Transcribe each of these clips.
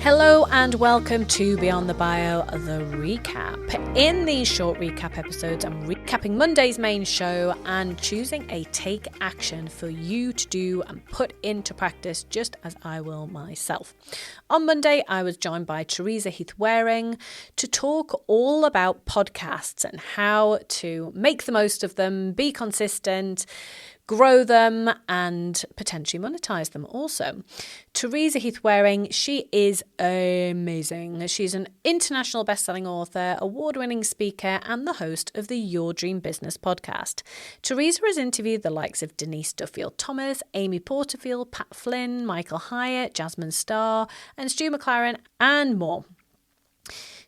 Hello and welcome to Beyond the Bio, the recap. In these short recap episodes, I'm recapping Monday's main show and choosing a take action for you to do and put into practice just as I will myself. On Monday, I was joined by Teresa Heath-Wareing to talk all about podcasts and how to make the most of them, be consistent, grow them and potentially monetize them also. Teresa Heath-Wareing, she is amazing. She's an international best-selling author, award-winning speaker and the host of the Your Dream Business podcast. Teresa has interviewed the likes of Denise Duffield Thomas, Amy Porterfield, Pat Flynn, Michael Hyatt, Jasmine Star and Stu McLaren and more.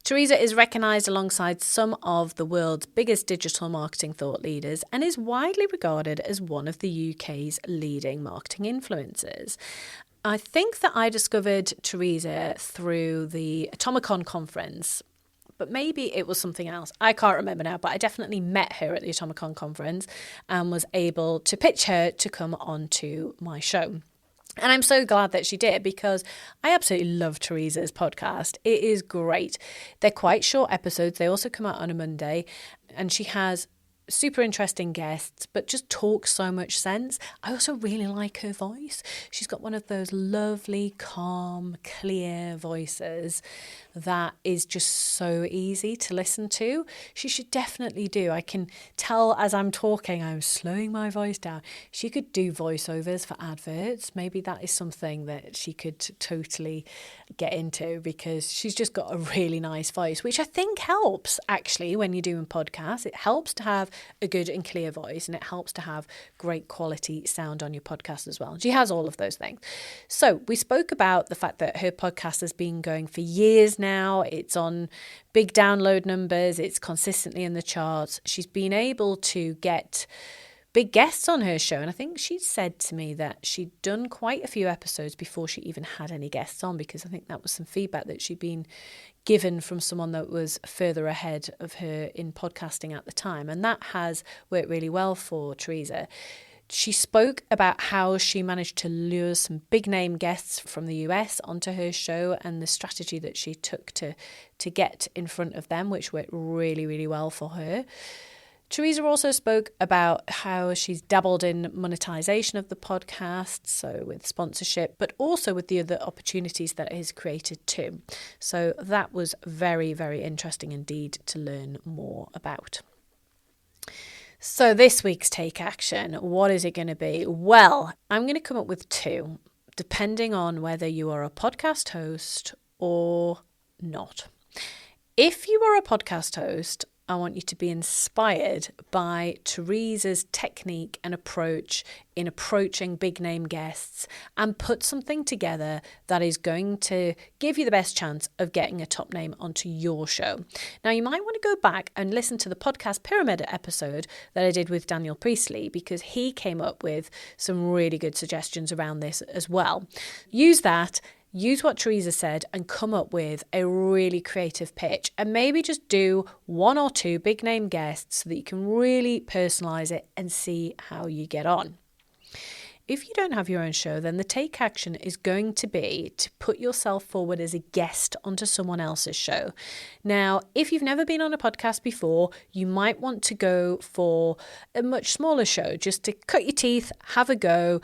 Teresa is recognised alongside some of the world's biggest digital marketing thought leaders and is widely regarded as one of the UK's leading marketing influencers. I think that I discovered Teresa through the Atomicon conference, but maybe it was something else. I can't remember now, but I definitely met her at the Atomicon conference and was able to pitch her to come onto my show. And I'm so glad that she did because I absolutely love Teresa's podcast. It is great. They're quite short episodes. They also come out on a Monday and she has super interesting guests, but just talks so much sense. I also really like her voice. She's got one of those lovely, calm, clear voices that is just so easy to listen to. She should definitely do. I can tell as I'm talking, I'm slowing my voice down. She could do voiceovers for adverts. Maybe that is something that she could totally get into because she's just got a really nice voice, which I think helps actually when you're doing podcasts. It helps to have a good and clear voice and it helps to have great quality sound on your podcast as well. She has all of those things. So we spoke about the fact that her podcast has been going for years now. It's on big download numbers. It's consistently in the charts. She's been able to get big guests on her show. And I think she said to me that she'd done quite a few episodes before she even had any guests on, because I think that was some feedback that she'd been given from someone that was further ahead of her in podcasting at the time. And that has worked really well for Teresa. She spoke about how she managed to lure some big name guests from the US onto her show and the strategy that she took to get in front of them, which worked really, really well for her. Teresa also spoke about how she's dabbled in monetization of the podcast, so with sponsorship, but also with the other opportunities that it has created too. So that was very, very interesting indeed to learn more about. So this week's take action, what is it going to be? Well, I'm going to come up with two, depending on whether you are a podcast host or not. If you are a podcast host, I want you to be inspired by Teresa's technique and approach in approaching big name guests and put something together that is going to give you the best chance of getting a top name onto your show. Now, you might want to go back and listen to the podcast pyramid episode that I did with Daniel Priestley because he came up with some really good suggestions around this as well. Use that. Use what Teresa said and come up with a really creative pitch and maybe just do one or two big name guests so that you can really personalize it and see how you get on. If you don't have your own show, then the take action is going to be to put yourself forward as a guest onto someone else's show. Now, if you've never been on a podcast before, you might want to go for a much smaller show just to cut your teeth, have a go.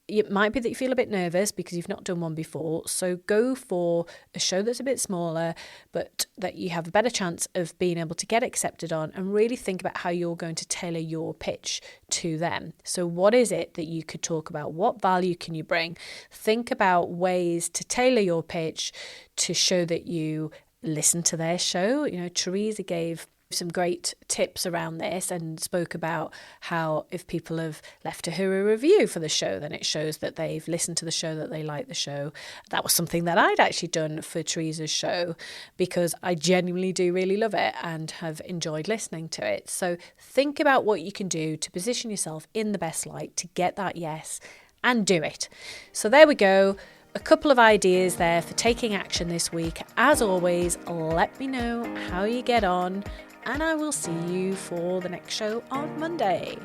It might be that you feel a bit nervous because you've not done one before. So go for a show that's a bit smaller, but that you have a better chance of being able to get accepted on, and really think about how you're going to tailor your pitch to them. So what is it that you could talk about? What value can you bring? Think about ways to tailor your pitch to show that you listen to their show. You know, Teresa gave some great tips around this and spoke about how if people have left her a review for the show, then it shows that they've listened to the show, that they like the show. That was something that I'd actually done for Teresa's show because I genuinely do really love it and have enjoyed listening to it. So think about what you can do to position yourself in the best light to get that yes and do it. So there we go. A couple of ideas there for taking action this week. As always, let me know how you get on, and I will see you for the next show on Monday.